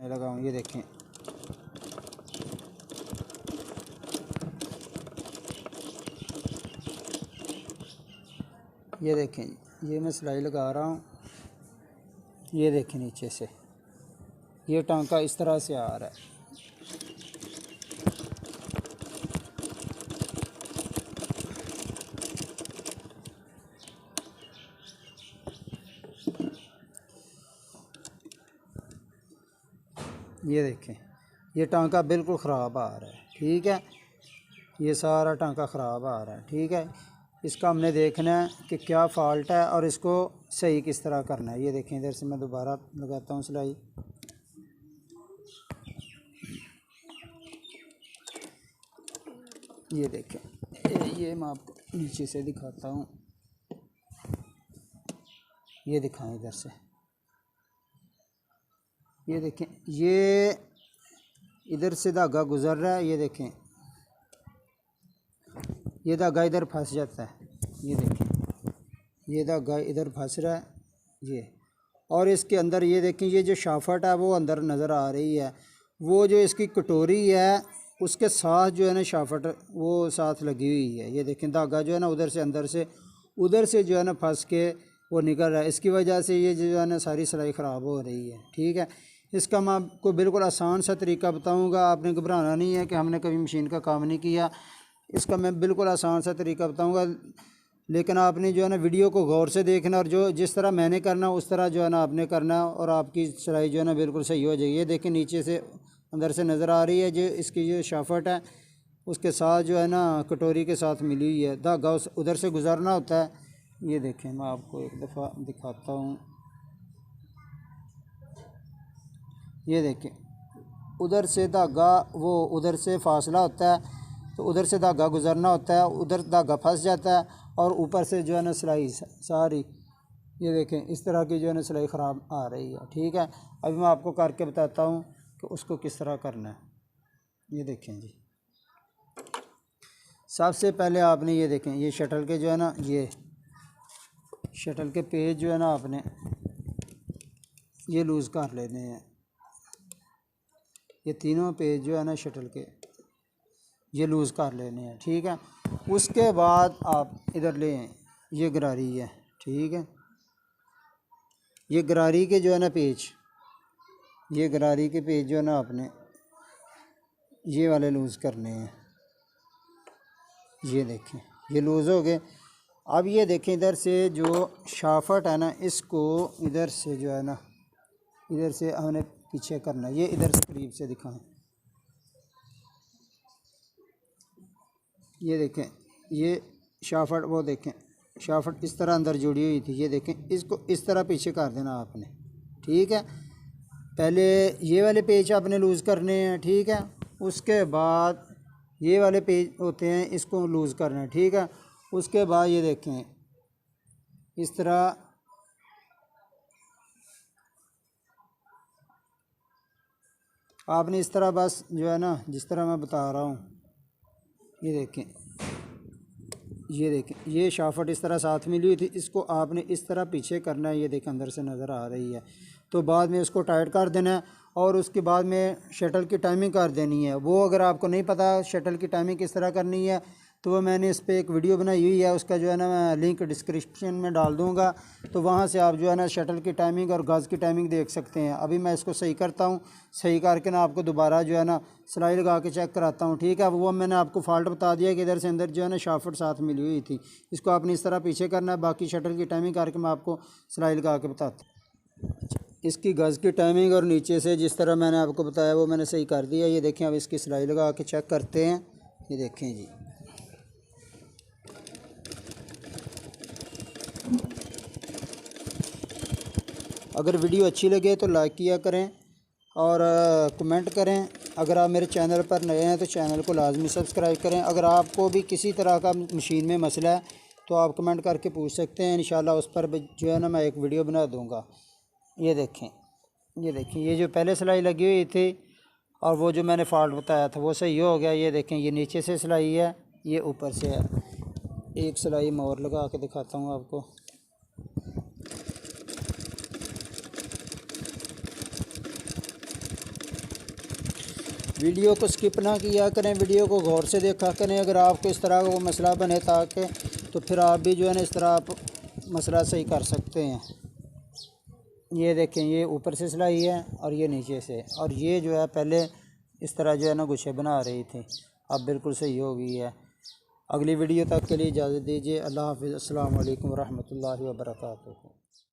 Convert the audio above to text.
लगाऊँ। ये देखें, ये देखें, ये मैं सिलाई लगा रहा हूँ। ये देखें नीचे से ये टांका इस तरह से आ रहा है। ये देखें, ये टांका बिल्कुल ख़राब आ रहा है। ठीक है, ये सारा टांका ख़राब आ रहा है। ठीक है, इसका हमने देखना है कि क्या फ़ॉल्ट है और इसको सही किस तरह करना है। ये देखें, इधर से मैं दोबारा लगाता हूँ सिलाई। ये देखें, ये मैं आपको नीचे से दिखाता हूँ। ये दिखाएं इधर से, ये देखें, ये इधर से धागा गुज़र रहा है। ये देखें, ये धागा इधर फंस जाता है। ये देखें, ये धागा इधर फंस रहा है। ये और इसके अंदर ये देखें, ये जो शाफट है वो अंदर नज़र आ रही है। वो जो इसकी कटोरी है उसके साथ जो है ना शाफट वो साथ लगी हुई है। ये देखें, धागा जो है ना उधर से अंदर से उधर से जो है ना फंस के वो निकल रहा है। इसकी वजह से ये जो है ना सारी सिलाई ख़राब हो रही है। ठीक है, इसका मैं आपको बिल्कुल आसान सा तरीका बताऊंगा। आपने घबराना नहीं है कि हमने कभी मशीन का काम नहीं किया। इसका मैं बिल्कुल आसान सा तरीका बताऊंगा, लेकिन आपने जो है ना वीडियो को गौर से देखना और जो जिस तरह मैंने करना उस तरह जो है ना आपने करना और आपकी सिलाई जो है ना बिल्कुल सही हो जाएगी। ये देखें, नीचे से अंदर से नज़र आ रही है जो इसकी जो शाफट है उसके साथ जो है ना कटोरी के साथ मिली हुई है। धागा उधर से गुजरना होता है। ये देखें, मैं आपको एक दफ़ा दिखाता हूँ। ये देखें, उधर से धागा वो उधर से फासला होता है तो उधर से धागा गुजरना होता है, उधर धागा फंस जाता है और ऊपर से जो है ना सिलाई सारी ये देखें इस तरह की जो है ना सिलाई ख़राब आ रही है। ठीक है, अभी मैं आपको करके बताता हूँ कि उसको किस तरह करना है। ये देखें जी, सबसे पहले आपने ये देखें, ये शटल के जो है ना ये शटल के पेज जो है ना आपने ये लूज़ कर लेने हैं। ये तीनों पेज जो है ना शटल के ये लूज़ कर लेने हैं। ठीक है, उसके बाद आप इधर लें, ये गरारी है। ठीक है, ये गरारी के जो है ना पेज, ये गरारी के पेज जो है ना आपने ये वाले लूज़ करने हैं। ये देखें, ये लूज़ हो गए। अब ये देखें, इधर से जो शाफट है ना इसको इधर से जो है ना इधर से हमने पीछे करना है। ये इधर से करीब से दिखाएं। ये देखें, ये शाफट वो देखें, शाफट इस तरह अंदर जुड़ी हुई थी। ये देखें, इसको इस तरह पीछे कर देना आपने। ठीक है, पहले ये वाले पेज आपने लूज़ करने हैं। ठीक है, उसके बाद ये वाले पेज होते हैं इसको लूज़ करना है। ठीक है, उसके बाद ये देखें इस तरह आपने इस तरह बस जो है ना जिस तरह मैं बता रहा हूँ। ये देखें, ये देखें, ये शाफट इस तरह साथ मिली हुई थी, इसको आपने इस तरह पीछे करना है। ये देखें, अंदर से नज़र आ रही है। तो बाद में इसको टाइट कर देना है और उसके बाद में शटल की टाइमिंग कर देनी है। वो अगर आपको नहीं पता शटल की टाइमिंग किस तरह करनी है तो वो मैंने इस पर एक वीडियो बनाई हुई है, उसका जो है ना मैं लिंक डिस्क्रिप्शन में डाल दूँगा। तो वहाँ से आप जो है ना शटल की टाइमिंग और गज़ की टाइमिंग देख सकते हैं। अभी मैं इसको सही करता हूँ, सही करके ना आपको दोबारा जो है ना सिलाई लगा के चेक कराता हूँ। ठीक है, वो मैंने आपको फॉल्ट बता दिया कि इधर से अंदर जो है ना शाफट साथ मिली हुई थी। इसको आपने इस तरह पीछे करना है। बाकी शटल की टाइमिंग करके मैं आपको सिलाई लगा के बताता हूँ। इसकी गज़ की टाइमिंग और नीचे से जिस तरह मैंने आपको बताया वो मैंने सही कर दिया। ये देखें, अब इसकी सिलाई लगा के चेक करते हैं। ये देखें जी, अगर वीडियो अच्छी लगे तो लाइक किया करें और कमेंट करें। अगर आप मेरे चैनल पर नए हैं तो चैनल को लाजमी सब्सक्राइब करें। अगर आपको भी किसी तरह का मशीन में मसला है तो आप कमेंट करके पूछ सकते हैं। इंशाल्लाह उस पर जो है ना मैं एक वीडियो बना दूँगा। ये देखें, ये देखें, ये जो पहले सिलाई लगी हुई थी और वो जो मैंने फॉल्ट बताया था वो सही हो गया। ये देखें, ये नीचे से सिलाई है, ये ऊपर से है। एक सिलाई मैं और लगा के दिखाता हूँ आपको। वीडियो को स्किप ना किया करें, वीडियो को गौर से देखा करें। अगर आपको इस तरह का वो मसला बने ताकि तो फिर आप भी जो है ना इस तरह आप मसला सही कर सकते हैं। ये देखें, ये ऊपर से सिलाई है और ये नीचे से, और ये जो है पहले इस तरह जो है ना गुच्छे बना रही थी, अब बिल्कुल सही हो गई है। अगली वीडियो तक के लिए इजाज़त दीजिए। अल्लाह हाफ़िज़। अस्सलाम वालेकुम रहमतुल्लाहि व बरकातुहू।